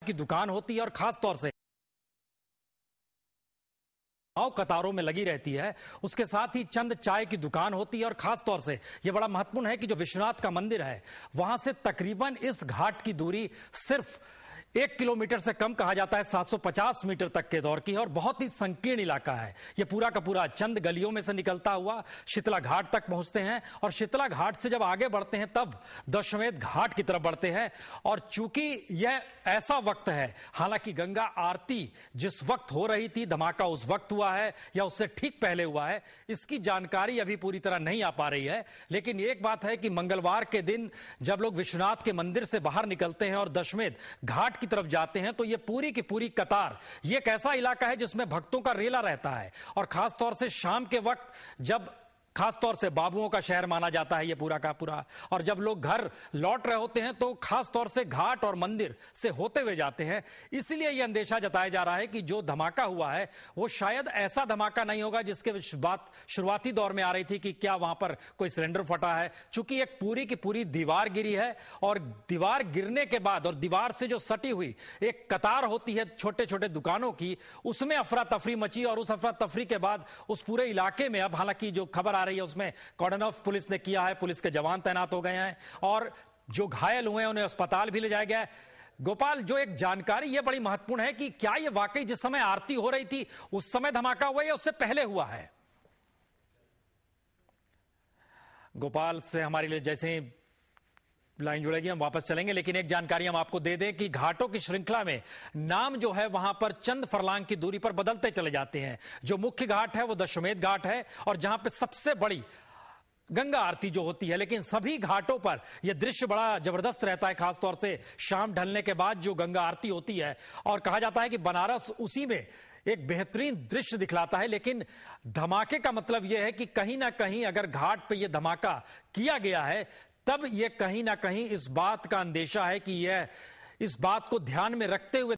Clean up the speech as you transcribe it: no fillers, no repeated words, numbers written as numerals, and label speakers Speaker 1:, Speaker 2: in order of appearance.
Speaker 1: की दुकान होती है और खास तौर से कतारों में लगी रहती है। उसके साथ ही चंद चाय की दुकान होती है और खास तौर से यह बड़ा महत्वपूर्ण है कि जो विश्वनाथ का मंदिर है वहां से तकरीबन इस घाट की दूरी सिर्फ 1 किलोमीटर से कम कहा जाता है, 750 मीटर तक के दौर की है और बहुत ही संकीर्ण इलाका है। यह पूरा का पूरा चंद गलियों में से निकलता हुआ शीतला घाट तक पहुंचते हैं और शीतला घाट से जब आगे बढ़ते हैं तब दशाश्वमेध घाट की तरफ बढ़ते हैं। और चूंकि यह ऐसा वक्त है, हालांकि गंगा आरती जिस वक्त हो रही थी, धमाका उस वक्त हुआ है या उससे ठीक पहले हुआ है, इसकी जानकारी अभी पूरी तरह नहीं आ पा रही है। लेकिन एक बात है कि मंगलवार के दिन जब लोग विश्वनाथ के मंदिर से बाहर निकलते हैं और दशाश्वमेध घाट की तरफ जाते हैं तो यह पूरी की पूरी कतार, यह एक ऐसा इलाका है जिसमें भक्तों का रेला रहता है। और खास तौर से शाम के वक्त जब खास तौर से बाबुओं का शहर माना जाता है यह पूरा का पूरा, और जब लोग घर लौट रहे होते हैं तो खास तौर से घाट और मंदिर से होते हुए जाते हैं। इसलिए यह अंदेशा जताया जा रहा है कि जो धमाका हुआ है वो शायद ऐसा धमाका नहीं होगा जिसके बात शुरुआती दौर में आ रही थी कि क्या वहां पर कोई सिलेंडर फटा है। चूंकि एक पूरी की पूरी दीवार गिरी है और दीवार गिरने के बाद और दीवार से जो सटी हुई एक कतार होती है छोटे छोटे दुकानों की, उसमें अफरा तफरी मची और उस अफरा तफरी के बाद उस पूरे इलाके में अब हालांकि जो खबर रही है उसमें कॉर्डन ऑफ पुलिस ने किया है, पुलिस के जवान तैनात हो गए हैं और जो घायल हुए हैं उन्हें अस्पताल भी ले जाया गया है। गोपाल, जो एक जानकारी यह बड़ी महत्वपूर्ण है कि क्या यह वाकई जिस समय आरती हो रही थी उस समय धमाका हुआ या उससे पहले हुआ है? गोपाल से हमारे लिए जैसे लाइन जुड़ेगी हम वापस चलेंगे, लेकिन एक जानकारी हम आपको दे दें कि घाटों की श्रृंखला में नाम जो है वहां पर चंद फरलांग की दूरी पर बदलते चले जाते हैं। जो मुख्य घाट है वो दशाश्वमेध घाट है और जहां पे सबसे बड़ी गंगा आरती जो होती है, लेकिन सभी घाटों पर यह दृश्य बड़ा जबरदस्त रहता है, खासतौर से शाम ढलने के बाद जो गंगा आरती होती है। और कहा जाता है कि बनारस उसी में एक बेहतरीन दृश्य दिखलाता है। लेकिन धमाके का मतलब यह है कि कहीं ना कहीं अगर घाट पे यह धमाका किया गया है तब यह कहीं ना कहीं इस बात का अंदेशा है कि यह इस बात को ध्यान में रखते हुए